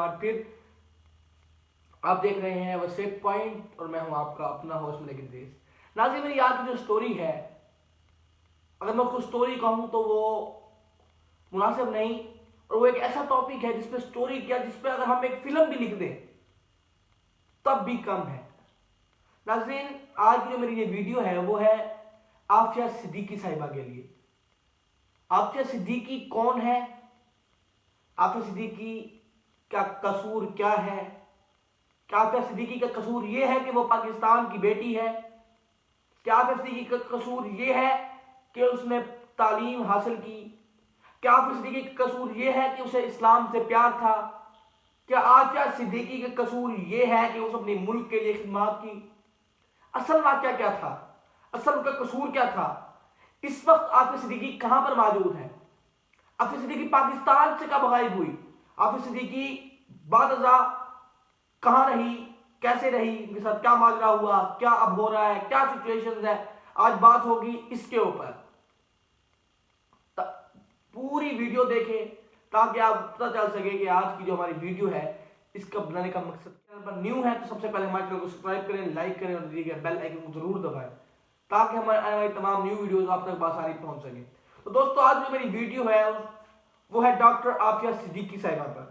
بار پھر آپ دیکھ رہے ہیں وسیق پوائنٹ اور میں ہوں آپ کا اپنا ہوسٹ ملک ادریس۔ ناظرین میری آج کی جو سٹوری ہے، اگر میں کوئی سٹوری کہوں تو وہ مناسب نہیں، اور وہ ایک ایسا ٹاپک ہے جس پہ سٹوری کیا، جس پہ اگر ہم ایک فلم بھی لکھ دیں تب بھی کم ہے۔ ناظرین آج کی جو میری یہ ویڈیو ہے وہ ہے عافیہ صدیقی صاحبہ کے لیے۔ عافیہ صدیقی کون ہے؟ عافیہ صدیقی کا قصور کیا ہے؟ کیا عافیہ صدیقی کا قصور یہ ہے کہ وہ پاکستان کی بیٹی ہے؟ کیا عافیہ صدیقی کا قصور یہ ہے کہ اس نے تعلیم حاصل کی؟ کیا عافیہ صدیقی کا قصور یہ ہے کہ اسے اسلام سے پیار تھا؟ کیا عافیہ صدیقی کا قصور یہ ہے کہ اس اپنے ملک کے لیے خدمات کی؟ اصل واقعہ کیا تھا؟ اصل کا قصور کیا تھا؟ اس وقت عافیہ صدیقی کہاں پر موجود ہے؟ عافیہ صدیقی پاکستان سے کب غائب ہوئی؟ عافیہ صدیقی بعد ازاں کہاں رہی؟ کیسے رہی؟ ان کے ساتھ کیا ماجرا ہوا؟ کیا اب ہو رہا ہے؟ کیا سچویشنز ہے؟ آج بات ہوگی اس کے اوپر۔ پوری ویڈیو دیکھیں تاکہ آپ پتہ چل سکے کہ آج کی جو ہماری ویڈیو ہے اس کا بنانے کا مقصد۔ چینل پر نیو ہے تو سب سے پہلے ہمارے چینل کو سبسکرائب کریں، لائک کریں اور دیے گئے بیل آئیکن کو ضرور دبائیں تاکہ ہمارے آنے والی تمام نیو ویڈیوز آپ تک بآسانی پہنچ سکیں۔ تو دوستو آج جو میری ویڈیو ہے وہ ہے ڈاکٹر عافیہ صدیقی صاحبہ پر۔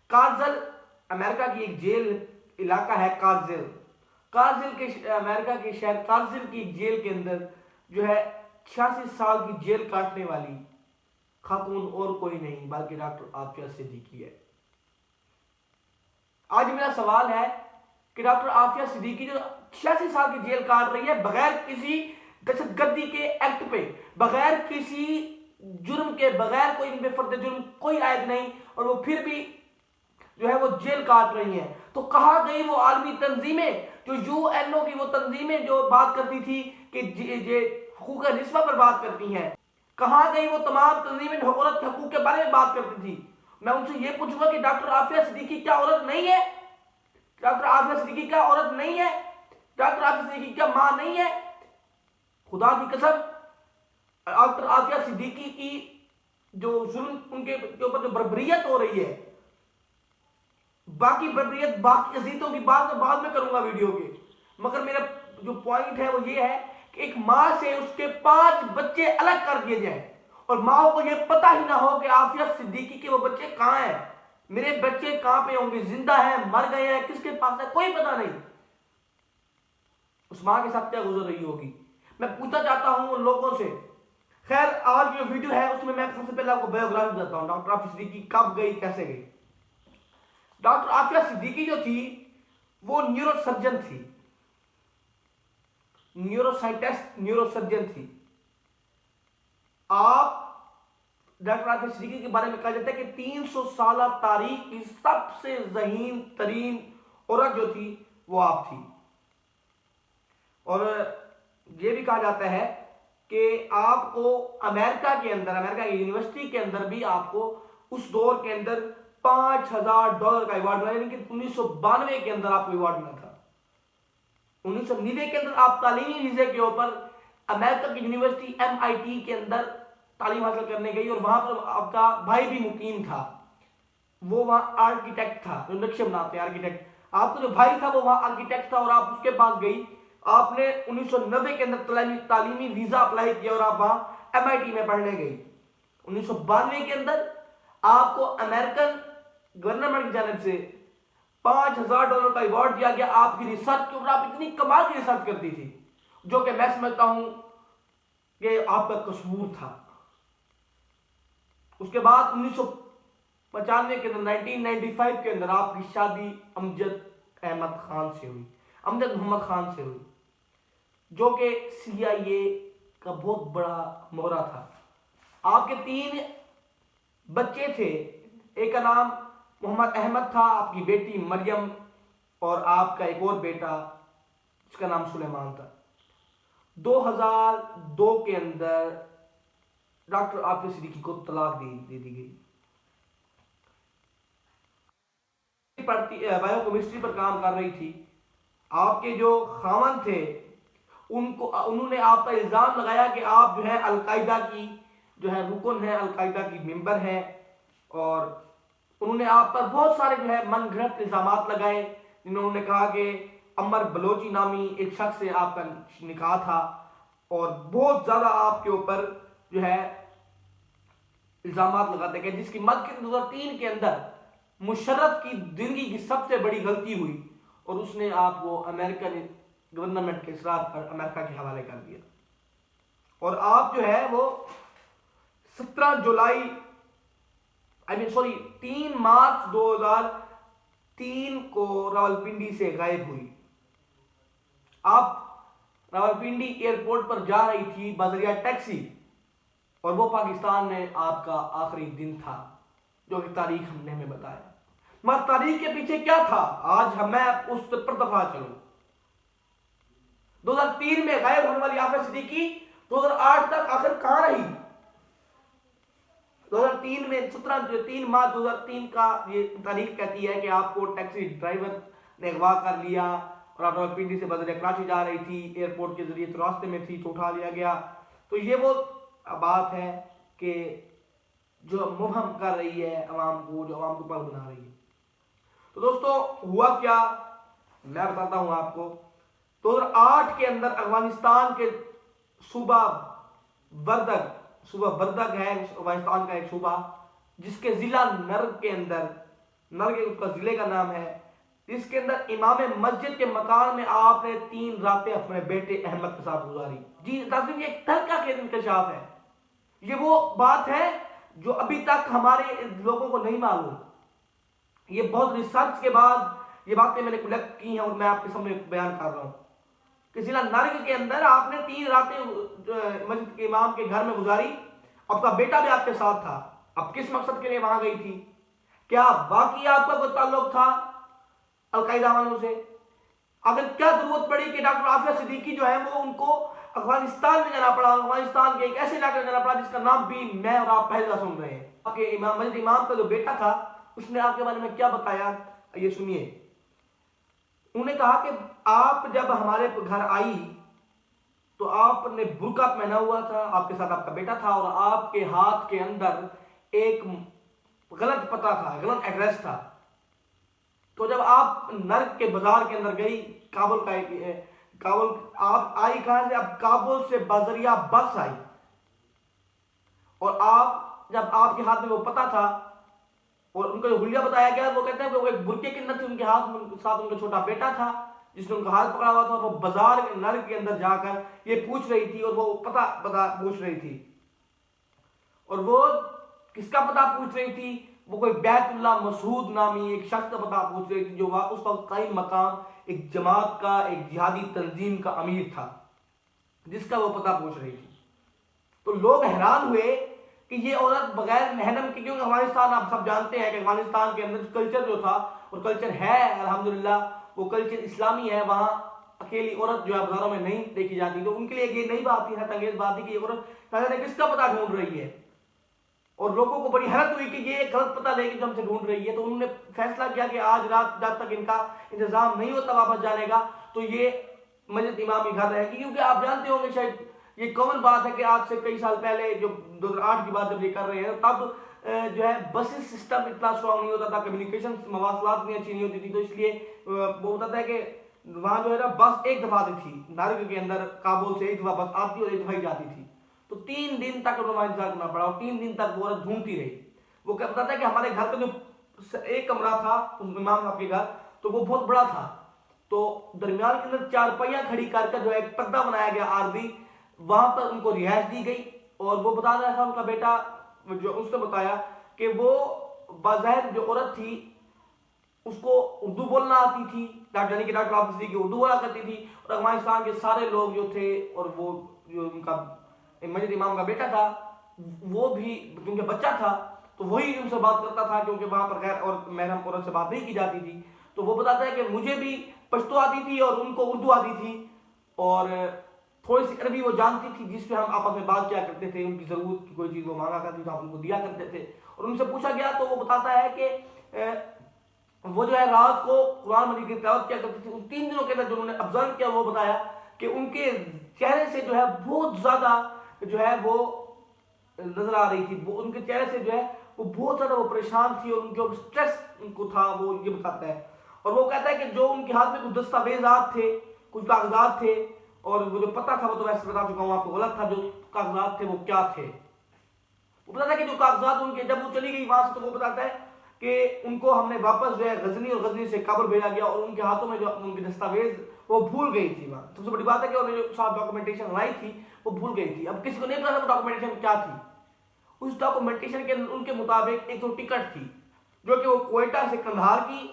کارزل امریکہ کی ایک جیل علاقہ ہے کارزل کے امریکہ کے شہر کارزل کی ایک جیل کے اندر جو ہے 86 سال کی جیل کاٹنے والی خاتون اور کوئی نہیں بلکہ ڈاکٹر عافیہ صدیقی ہے۔ آج میرا سوال ہے کہ ڈاکٹر عافیہ صدیقی جو 86 سال کی جیل کاٹ رہی ہے بغیر کسی دہشت گردی کے ایکٹ پہ، بغیر کسی جرم کے، بغیر کوئی ان پہ فرد جرم کوئی عائد نہیں، اور وہ پھر بھی جو ہے وہ جیل کاٹ رہی ہیں، تو کہاں گئی وہ عالمی تنظیمیں جو UN کی وہ تنظیمیں جو بات کرتی تھی کہ حقوق نسواں پر بات کرتی ہیں؟ کہاں گئی وہ تمام تنظیمیں جو عورت کے حقوق کے بارے میں بات کرتی تھی؟ میں ان سے یہ پوچھوں گا کہ ڈاکٹر عافیہ صدیقی کیا عورت نہیں ہے؟ ڈاکٹر عافیہ صدیقی کیا عورت نہیں ہے؟ ڈاکٹر عافیہ صدیقی کیا ماں نہیں ہے؟ خدا کی قسم ڈاکٹر عافیہ صدیقی کی جو ظلم ان کے اوپر جو بربریت ہو رہی ہے، باقی بربریت باقی عزیزوں کی بات میں بعد میں کروں گا ویڈیو کے، مگر میرا جو پوائنٹ ہے وہ یہ ہے کہ ایک ماں سے اس کے 5 بچے الگ کر دیے جائیں اور ماں کو یہ پتہ ہی نہ ہو کہ عافیہ صدیقی کے وہ بچے کہاں ہیں، میرے بچے کہاں پہ ہوں گے، زندہ ہیں، مر گئے ہیں، کس کے پاس ہے، کوئی پتہ نہیں۔ اس ماں کے ساتھ کیا گزر رہی ہوگی؟ میں پوچھنا چاہتا ہوں ان لوگوں سے۔ خیر آج جو ویڈیو ہے اس میں سب سے پہلے آپ کو بایوگرافی بتاتا ہوں ڈاکٹر عافیہ صدیقی کب گئی، کیسے گئی۔ ڈاکٹر عافیہ صدیقی جو تھی وہ نیورو سرجن تھی، نیورو سائنٹسٹ، نیورو سرجن تھی۔ آپ ڈاکٹر عافیہ صدیقی کے بارے میں کہا جاتا ہے کہ 300 سالہ تاریخ کی سب سے ذہین ترین عورت جو تھی وہ آپ تھی، اور یہ بھی کہا جاتا ہے کہ آپ کو امریکہ کے اندر، امریکہ کی یونیورسٹی کے اندر بھی آپ کو اس دور کے اندر $5000 کا ایوارڈ ملا، یعنی کہ 1992 کے اندر آپ کو ایوارڈ ملا تھا۔ 1990 کے اندر آپ تعلیمی ویزے کے اوپر امریکہ کی یونیورسٹی MIT کے اندر تعلیم حاصل کرنے گئی، اور وہاں پر آپ کا بھائی بھی مقیم تھا، وہ وہاں آرکیٹیکٹ تھا، جو نقشے بناتے ہیں آرکیٹیکٹ۔ آپ کا جو بھائی تھا وہ وہاں آرکیٹیکٹ تھا اور آپ اس کے پاس گئی، آپ نے 1990 کے اندر تعلیمی ویزا اپلائی کیا اور آپ وہاں MIT میں پڑھنے گئی۔ 1992 کے اندر آپ کو امریکن گورنمنٹ کی جانب سے $5000 کا ایوارڈ دیا گیا آپ کی ریسرچ کے اوپر۔ آپ اتنی کمال کی ریسرچ کرتی تھی جو کہ میں سمجھتا ہوں کہ آپ کا قصور تھا۔ اس کے بعد 1995 کے اندر 1995 کے اندر آپ کی شادی امجد احمد خان سے ہوئی، امجد محمد خان سے ہوئی، جو کہ CIA کا بہت بڑا مورا تھا۔ آپ کے 3 بچے تھے، ایک کا نام محمد احمد تھا، آپ کی بیٹی مریم، اور آپ کا ایک اور بیٹا جس کا نام سلیمان تھا۔ 2002 کے اندر ڈاکٹر عافیہ صدیقی کو طلاق دے دی گئی۔ بایو کیمسٹری پر کام کر رہی تھی۔ آپ کے جو خاوند تھے انہوں نے آپ پر الزام لگایا کہ آپ جو ہے القاعدہ کی جو ہے رکن ہے، القاعدہ کی ممبر ہیں، اور انہوں نے آپ پر بہت سارے جو ہے من گھڑت الزامات لگائے، جنہوں نے کہا کہ عمر بلوچی نامی ایک شخص سے آپ کا نکاح تھا، اور بہت زیادہ آپ کے اوپر جو ہے الزامات لگاتے گئے، جس کی مد کے 2003 کے اندر مشرف کی زندگی کی سب سے بڑی غلطی ہوئی، اور اس نے آپ کو امریکن گورنمنٹ کے اصرار پر امریکہ کے حوالے کر دیا، اور آپ جو ہے وہ 3 مارچ 2003 کو راولپنڈی سے غائب ہوئی۔ آپ راولپنڈی ایئرپورٹ پر جا رہی تھی بذریعہ ٹیکسی، اور وہ پاکستان میں آپ کا آخری دن تھا، جو کہ تاریخ ہم نے ہمیں بتایا۔ مگر تاریخ کے پیچھے کیا تھا، آج میں اس پر دفعہ چلوں۔ 2003 میں غائب ہونے والی عافیہ صدیقی 2008 تک آخر کہاں رہی؟ 2003 میں 3 مارچ 2003 کا یہ تاریخ کہتی ہے کہ آپ کو ٹیکسی ڈرائیور نے اغوا کر لیا، اور آپ راولپنڈی سے بذریعہ کراچی جا رہی تھی، ایئرپورٹ کے ذریعے تو راستے میں تھی تو اٹھا لیا گیا۔ تو یہ وہ بات ہے کہ جو مبہم کر رہی ہے عوام کو، جو عوام کو پاگل بنا رہی ہے۔ تو دوستو ہوا کیا میں بتاتا ہوں آپ کو۔ 2008 کے اندر افغانستان کے صوبہ وردگ ہے افغانستان کا ایک صوبہ، جس کے ضلع نرگ کے اندر، نرگ اس کا ضلع کا نام ہے، جس کے اندر امام مسجد کے مکان میں آپ نے 3 راتیں اپنے بیٹے احمد کے ساتھ گزاری۔ جی ناظرین، یہ ایک ترکہ کے انکشاف ہے، یہ وہ بات ہے جو ابھی تک ہمارے لوگوں کو نہیں معلوم۔ یہ بہت ریسرچ کے بعد یہ باتیں میں نے کلیکٹ کی ہیں، اور میں آپ کے سامنے بیان کر رہا ہوں کہ ضلع نرگ کے اندر آپ نے 3 راتیں مسجد کے امام کے گھر میں گزاری، آپ کا بیٹا بھی آپ کے ساتھ تھا۔ اب کس مقصد کے لیے وہاں گئی تھی؟ کیا واقعی آپ کا کوئی تعلق تھا القاعدہ والوں سے؟ اگر کیا ضرورت پڑی کہ ڈاکٹر عافیہ صدیقی جو ہے وہ ان کو افغانستان میں جانا پڑا، افغانستان کے ایک ایسے علاقے میں جانا پڑا جس کا نام بھی میں اور آپ پہلے سن رہے ہیں؟ آپ کے مسجد امام کا جو بیٹا تھا اس نے آپ کے بارے میں کیا بتایا، یہ سنیے۔ انہوں نے کہا کہ آپ جب ہمارے گھر آئی تو آپ نے برقع پہنا ہوا تھا، آپ کے ساتھ آپ کا بیٹا تھا، اور آپ کے ہاتھ کے اندر ایک غلط پتہ تھا، غلط ایڈریس تھا۔ تو جب آپ نرگ کے بازار کے اندر گئی، کابل آپ آئی کہاں سے؟ اب کابل سے بذریعہ بس آئی، اور آپ جب آپ کے ہاتھ میں وہ پتہ تھا اور ان کا جو حلیہ بتایا گیا، وہ کہتے ہیں کہ وہ ایک برقعے کے اندر تھے، ان کے ہاتھ میں ساتھ ان کا چھوٹا بیٹا تھا جس نے ان کا ہاتھ پکڑا ہوا تھا، اور وہ بازار نرگ کے اندر جا کر یہ پوچھ رہی تھی، اور وہ پتہ پوچھ رہی تھی۔ اور وہ کس کا پتہ پوچھ رہی تھی؟ وہ کوئی بیت اللہ مسعود نامی ایک شخص کا پتہ پوچھ رہی تھی، جو اس وقت قائم مقام ایک جماعت کا، ایک جہادی تنظیم کا امیر تھا، جس کا وہ پتہ پوچھ رہی تھی۔ تو لوگ حیران ہوئے کہ یہ عورت بغیر محرم کی، کیونکہ افغانستان آپ سب جانتے ہیں کہ افغانستان کے اندر کلچر جو تھا، اور کلچر ہے الحمدللہ وہ کلچر اسلامی ہے، وہاں اکیلی عورت جو ہے بازاروں میں نہیں دیکھی جاتی، تو ان کے لیے یہ نئی بات تھی، حیرت انگیز بات تھی کہ یہ عورت کس کا پتہ ڈھونڈ رہی ہے، اور لوگوں کو بڑی حیرت ہوئی کہ یہ ایک غلط پتہ لے کے جو ہم سے ڈھونڈ رہی ہے۔ تو انہوں نے فیصلہ کیا کہ آج رات جب تک ان کا انتظام نہیں ہوتا واپس جانے کا، تو یہ مسجد امام کے گھر رہے گی، کیونکہ آپ جانتے ہوں گے شاید یہ کامن بات ہے کہ آج سے کئی سال پہلے، جو 2008 کی بات جب یہ کر رہے ہیں، تب جو ہے بسز سسٹم اتنا اسٹرانگ نہیں ہوتا تھا، کمیونیکیشن مواصلات اتنی اچھی نہیں ہوتی تھی، تو اس لیے وہ بتاتا ہے کہ وہاں جو ہے نا بس ایک دفعہ آتی تھی، نرگ کے اندر کابل سے ایک دفعہ بس آتی اور ایک دفعہ ہی جاتی تھی۔ تو 3 دن تک انہوں نے انتظار کرنا پڑا، اور 3 دن تک وہ عورت ڈھونڈتی رہی۔ وہ بتاتا ہے کہ ہمارے گھر کا جو ایک کمرہ تھا امام صاحب کے گھر، تو وہ بہت بڑا تھا، تو درمیان کے اندر 4 پہیاں کھڑی کر کے جو ہے ایک پردہ بنایا گیا عارضی، وہاں پر ان کو رہائش دی گئی۔ اور وہ بتا رہا تھا ان کا بیٹا، جو اس نے بتایا کہ وہ بظاہر جو عورت تھی اس کو اردو بولنا آتی تھی، یعنی کہ ڈاکٹر عافیہ صدیقی اردو بولا کرتی تھی، اور افغانستان کے سارے لوگ جو تھے، اور وہ جو ان کا مسجد امام کا بیٹا تھا وہ بھی کیونکہ بچہ تھا تو وہی ان سے بات کرتا تھا، کیونکہ وہاں پر غیر اور محرم عورت سے بات نہیں کی جاتی تھی۔ تو وہ بتاتا ہے کہ مجھے بھی پشتو آتی تھی اور ان کو اردو آتی تھی، اور تھوڑی سی عربی وہ جانتی تھی، جس پہ ہم آپس میں بات کیا کرتے تھے، ان کی ضرورت کی کوئی چیز وہ مانگا کرتی تو ہم ان کو دیا کرتے تھے۔ اور ان سے پوچھا گیا تو وہ بتاتا ہے کہ وہ جو ہے رات کو قرآن مجید کی تلاوت کیا کرتی تھی۔ ان 3 دنوں کے اندر جو انہوں نے آبزرو کیا وہ بتایا کہ ان کے چہرے سے جو ہے بہت زیادہ جو ہے وہ نظر آ رہی تھی، وہ ان کے چہرے سے جو ہے وہ بہت زیادہ وہ پریشان تھی اور ان کے اوپر اسٹریس ان کو تھا، وہ یہ بتاتا ہے. اور وہ کہتا ہے کہ جو ان کے ہاتھ میں کچھ دستاویزات تھے، کچھ کاغذات تھے، اور وہ جو پتہ تھا وہ تو ویسے بتا چکا ہوں آپ کو غلط تھا، جو کاغذات تھے وہ کیا تھے. وہ بتاتا ہے کہ جو کاغذات ان کے جب وہ چلی گئی وہاں سے تو وہ بتاتا ہے کہ ان کو ہم نے واپس جو ہے غزنی اور غزنی سے کابل بھیجا گیا، اور ان کے ہاتھوں میں جو ان کی دستاویز وہ بھول گئی تھی. وہاں سب سے بڑی بات ہے کہ انہوں نے جو ساتھ ڈاکومنٹیشن بنائی تھی وہ بھول گئی تھی. اب کسی کو نہیں پتا وہ ڈاکومنٹیشن کیا تھی. اس ڈاکومنٹیشن کے ان کے مطابق ایک تو ٹکٹ تھی جو کہ وہ کوئٹہ سے کندھار کی،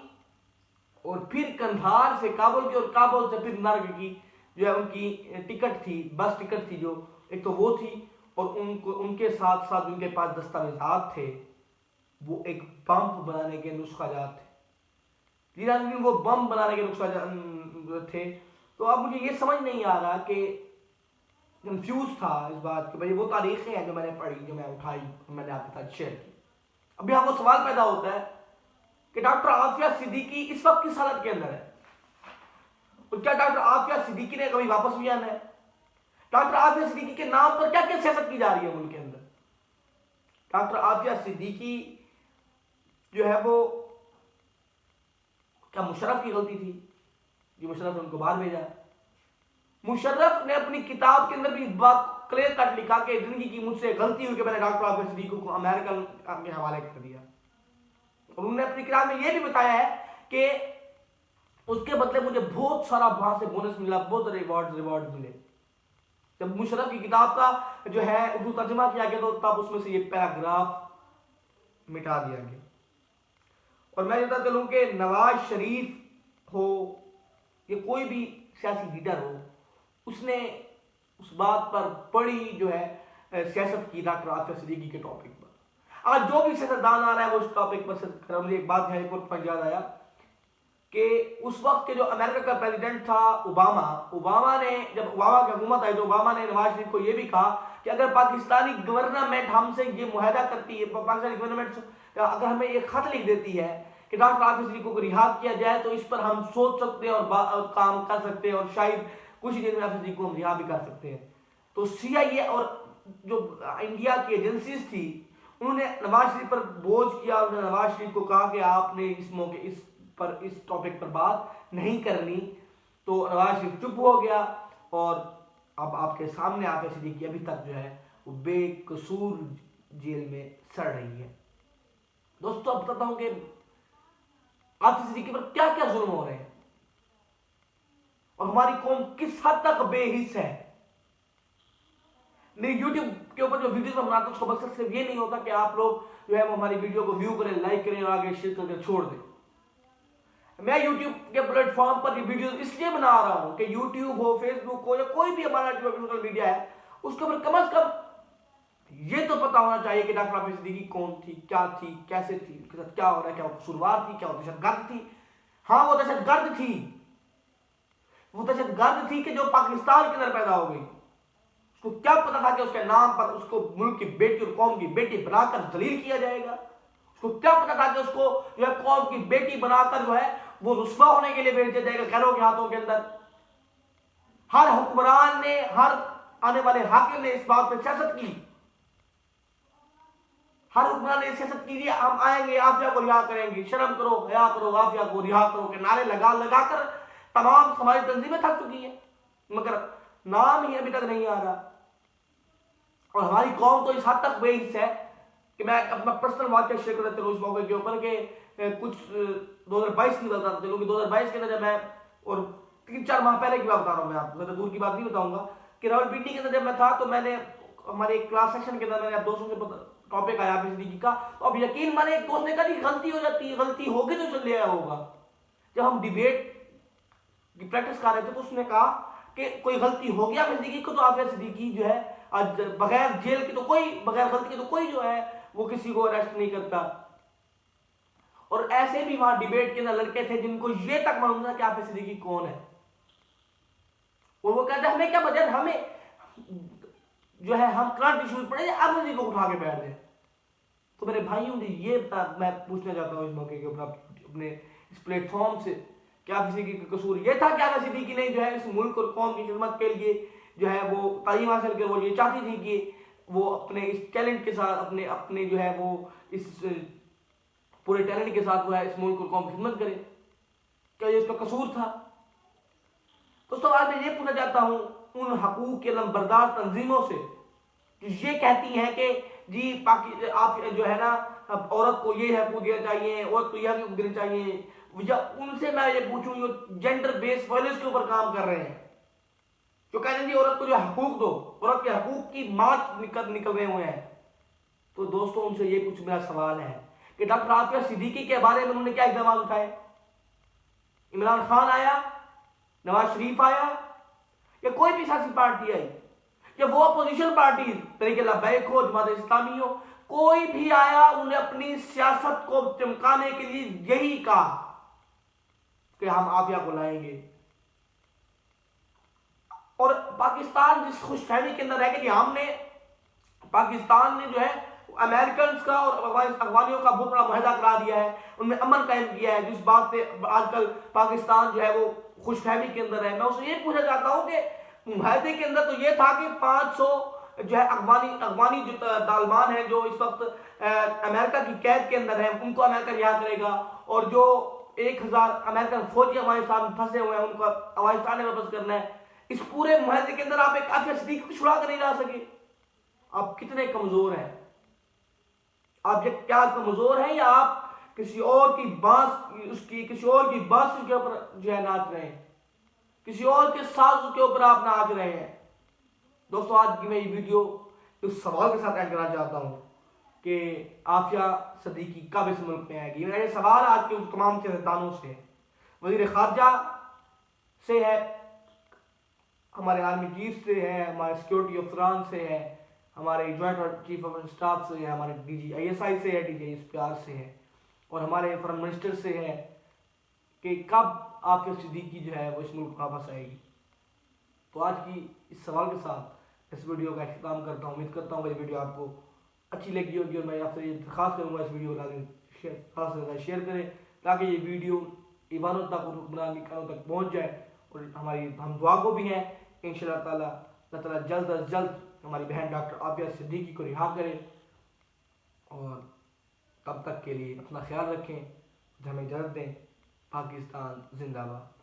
اور پھر کندھار سے کابل کی، اور کابل سے پھر نرگ کی جو ہے ان کی ٹکٹ تھی، بس ٹکٹ تھی جو ایک تو وہ تھی. اور ان کے ساتھ ساتھ ان کے پاس دستاویزات تھے، وہ ایک بم بنانے کے نسخہ جات تھے. وہ بم بنانے کے نسخہ جات تھے. تو اب مجھے یہ سمجھ نہیں آ رہا کہ کنفیوز تھا اس بات کہ بھائی وہ تاریخیں ہیں جو میں نے پڑھی، جو میں اٹھائی، میں نے آپ کے ساتھ شیئر کی. ابھی آپ کو سوال پیدا ہوتا ہے کہ ڈاکٹر عافیہ صدیقی اس وقت کس حالت کے اندر ہے، اور کیا ڈاکٹر عافیہ صدیقی نے کبھی واپس بھی آنا ہے؟ ڈاکٹر عافیہ صدیقی کے نام پر کیا کیا سیاست کی جا رہی ہے ملک کے اندر؟ ڈاکٹر عافیہ صدیقی جو ہے وہ کیا مشرف کی غلطی تھی؟ جو مشرف نے ان کو باہر بھیجا. مشرف نے اپنی کتاب کے اندر بھی اس بات کلیئر کٹ لکھا کہ زندگی کی مجھ سے غلطی ہوئی کہ میں نے ڈاکٹر عافیہ صدیقی کو امریکہ کے حوالے کر دیا. اور انہوں نے اپنی کتاب میں یہ بھی بتایا ہے کہ اس کے بدلے مجھے بہت سارا وہاں سے بونس ملا، بہت سارے ریوارڈ ملے. جب مشرف کی کتاب کا جو ہے اردو ترجمہ کیا گیا تو تب اس میں سے یہ پیراگراف مٹا دیا گیا. اور میں یہ چلوں کہ نواز شریف ہو یا کوئی بھی سیاسی لیڈر ہو، اس نے اس بات پر بڑی جو ہے سیاست کی ڈاکٹر عافیہ صدیقی کے ٹاپک پر. آج جو بھی سیاستدان آ رہا ہے وہ اس ٹاپک پر مجھے ایک بات ہے ایک اور یاد آیا کہ اس وقت کے جو امریکہ کا پریزیڈنٹ تھا اوباما نے، جب اوباما کی حکومت آئی تو اوباما نے نواز شریف کو یہ بھی کہا کہ اگر پاکستانی گورنمنٹ ہم سے یہ معاہدہ کرتی ہے، پاکستانی گورنمنٹ اگر ہمیں یہ خط لکھ دیتی ہے کہ ڈاکٹر عافیہ صدیقی کو رہا کیا جائے تو اس پر ہم سوچ سکتے ہیں اور کام کر سکتے ہیں، اور شاید کچھ دن میں عافیہ صدیقی کو ہم رہا بھی کر سکتے ہیں. تو CIA اور جو انڈیا کی ایجنسیز تھی انہوں نے نواز شریف پر بوجھ کیا، اور نواز شریف کو کہا کہ آپ نے اس موقع اس ٹاپک پر بات نہیں کرنی. تو نواز شریف چپ ہو گیا، اور اب آپ کے سامنے عافیہ صدیقی ابھی تک جو ہے وہ بے قصور جیل میں سڑ رہی ہے. دوستو اب بتاتا ہوں کہ عافیہ صدیقی پر کیا کیا ظلم ہو رہے ہیں اور ہماری قوم کس حد تک بے حس ہے. میری یوٹیوب کے اوپر جو ویڈیوز میں بناتا ہوں اس کا مقصد صرف یہ نہیں ہوتا کہ آپ لوگ جو ہے وہ ہماری ویڈیو کو ویو کریں، لائک کریں اور آگے شیئر کر کے چھوڑ دیں. میں یوٹیوب کے پلیٹ فارم پر یہ ویڈیوز اس لیے بنا رہا ہوں کہ یوٹیوب ہو، فیس بک ہو، یا کوئی بھی ہمارا جو سوشل میڈیا ہے اس کے اوپر کم از کم یہ تو پتا ہونا چاہیے کہ ڈاکٹر عافیہ صدیقی کون تھی، کیا تھی، کیسے تھی، اس کے ساتھ کیا ہو رہا ہے، کیا وہ قصوروار تھی، کیا وہ دہشت گرد تھی. ہاں وہ دہشت گرد تھی، وہ دہشت گرد تھی کہ جو پاکستان کے اندر پیدا ہو گئی. اس کو کیا پتا تھا کہ اس کے نام پر اس کو ملک کی بیٹی اور قوم کی بیٹی بنا کر ذلیل کیا جائے گا. اس کو کیا پتا تھا کہ اس کو جو ہے قوم کی بیٹی بنا کر جو ہے وہ رسوا ہونے کے لیے بھیج دیا جائے گا غیروں کے ہاتھوں کے اندر. ہر حکمران نے، ہر آنے والے حاکم نے اس بات پہ سیاست کی. ہر حکمران نے سیاست کی، ہم آئیں گے عافیہ کو رہا کریں گے، شرم کرو، حیا کرو، عافیہ کو رہا کرو کے نعرے لگا لگا کر تمام ہماری تنظیمیں تھک چکی ہیں، مگر نام ہی ابھی تک نہیں آ رہا. اور ہماری قوم تو اس حد تک بے حس ہے کہ میں اپنا پرسنل واقعہ شیئر کرتا ہوں اس موقع کے اوپر کہ کچھ 2022 کی بات چلوں کہ 2022 کے اندر جب میں، اور 3-4 ماہ پہلے کی بات بتا رہا ہوں، میں آپ کو زیادہ دور کی بات نہیں بتاؤں گا، کہ راولپنڈی کے اندر جب میں تھا تو میں نے ہمارے کلاس سیکشن کے اندر میں نے اب دوستوں سے ٹاپک آیا عافیہ صدیقی کا. تو اب یقین مانے ایک دوست نے کہا کہ غلطی ہو جاتی ہے، غلطی ہوگی تو چل لیا ہوگا. جب ہم ڈیبیٹ کی پریکٹس کر رہے تھے تو اس نے کہا کہ کوئی غلطی ہو گیا عافیہ صدیقی کو تو عافیہ صدیقی جو ہے آج بغیر جیل کے تو کوئی، بغیر غلطی کے تو کوئی جو ہے وہ کسی کو اریسٹ نہیں کرتا. اور ایسے بھی وہاں ڈیبیٹ کے اندر لڑکے تھے جن کو یہ تک معلوم تھا کہ عافیہ صدیقی کون ہے، اور وہ کہتے ہیں ہمیں کیا وجہ، ہمیں جو ہے ہم کرنٹ ایشوز پڑے عافیہ صدیقی کو اٹھا کے بیٹھ دیں. تو میرے بھائیوں نے یہ میں پوچھنا چاہتا ہوں اس موقع کے اوپر اپنے اس پلیٹ فارم سے کہ عافیہ صدیقی کا قصور یہ تھا کہ عافیہ صدیقی نے جو ہے اس ملک اور قوم کی خدمت کے لیے جو ہے وہ تعلیم حاصل کر، وہ یہ چاہتی تھی کہ وہ اپنے اس ٹیلنٹ کے ساتھ اپنے جو ہے وہ اس پورے ٹیلنٹ کے ساتھ وہ ہے اس ملک اور قوم کی خدمت کرے؟ کیا یہ اس کا قصور تھا؟ دوستوں آج میں یہ پوچھنا چاہتا ہوں ان حقوق کے لمبردار تنظیموں سے جو یہ کہتی ہیں کہ جی آپ جو ہے نا عورت کو یہ حقوق دینا چاہیے، عورت کو یہ حقوق دینا چاہیے، یا ان سے میں یہ پوچھوں جو جینڈر بیس وائلنس کے اوپر کام کر رہے ہیں، جو کہتے ہیں جی عورت کو جو حقوق دو، عورت کے حقوق کی مارچ نکل رہے ہوئے ہیں، تو دوستوں ان سے یہ کچھ میرا سوال ہے کہ ڈاکٹر عافیہ صدیقی کے بارے میں انہوں نے کیا اقدامات اٹھائے؟ عمران خان آیا، نواز شریف آیا، یا کوئی بھی سیاسی پارٹی آئی، یا وہ اپوزیشن پارٹی طریق لبیک ہو، جماعت اسلامی ہو، کوئی بھی آیا انہوں نے اپنی سیاست کو چمکانے کے لیے یہی کہا کہ ہم عافیہ کو لائیں گے؟ اور پاکستان جس خوش فہمی کے اندر رہ گیا، ہم نے پاکستان نے جو ہے امریکنز کا اور افغانیوں کا بہت بڑا معاہدہ کرا دیا ہے، ان میں امن قائم کیا ہے، جس بات پہ آج کل پاکستان جو ہے وہ خوش فہمی کے اندر ہے۔ میں اسے یہ پوچھنا چاہتا ہوں کہ معاہدے کے اندر تو یہ تھا کہ 500 جو ہے افغانی جو طالبان ہیں جو اس وقت امریکہ کی قید کے اندر ہیں ان کو امریکہ رہا کرے گا، اور جو 1000 امریکن فوجی افغانستان میں پھنسے ہوئے ہیں ان کو افغانستان میں واپس کرنا ہے۔ اس پورے معاہدے کے اندر آپ ایک عافیہ صدیقی کو چھڑا کر نہیں لا سکے؟ آپ کتنے کمزور ہیں؟ آپ یہ کیا کمزور ہیں، یا آپ کسی اور کی کسی اور کی بانسری کے اوپر جو ہے ناچ رہے ہیں، کسی اور کے ساز کے اوپر آپ ناچ رہے ہیں؟ دوستو آج کی میں یہ ویڈیو اس سوال کے ساتھ ایڈ کرنا چاہتا ہوں کہ عافیہ صدیقی کب اس ملک میں آئے گی؟ میرا یہ سوال آج کے تمام سیاستدانوں سے ہے، وزیر خارجہ سے ہے، ہمارے آرمی چیف سے ہے، ہمارے سیکورٹی افسران سے ہے، ہمارے جوائنٹ چیف آف اسٹاف سے ہے، ہمارے D G I S I سے ہے، D G S P R سے ہے، اور ہمارے فارن منسٹر سے ہے کہ کب عافیہ صدیقی جو ہے وہ اس ملک کو واپس آئے گی؟ تو آج کی اس سوال کے ساتھ اس ویڈیو کا اختتام کرتا ہوں۔ امید کرتا ہوں کہ یہ ویڈیو آپ کو اچھی لگی ہوگی، اور میں آپ سے یہ درخواست کروں گا اس ویڈیو کو شیئر کریں تاکہ یہ ویڈیو ایوانوں تک اور حکمران کانوں تک پہنچ جائے، اور ہم دعا کو بھی ہیں کہ انشاءاللہ تعالیٰ اللہ تعالیٰ جلد از جلد ہماری بہن ڈاکٹر عافیہ صدیقی کو رہا کرے، اور تب تک کے لیے اپنا خیال رکھیں، ہمیں اجازت دیں۔ پاکستان زندہ باد۔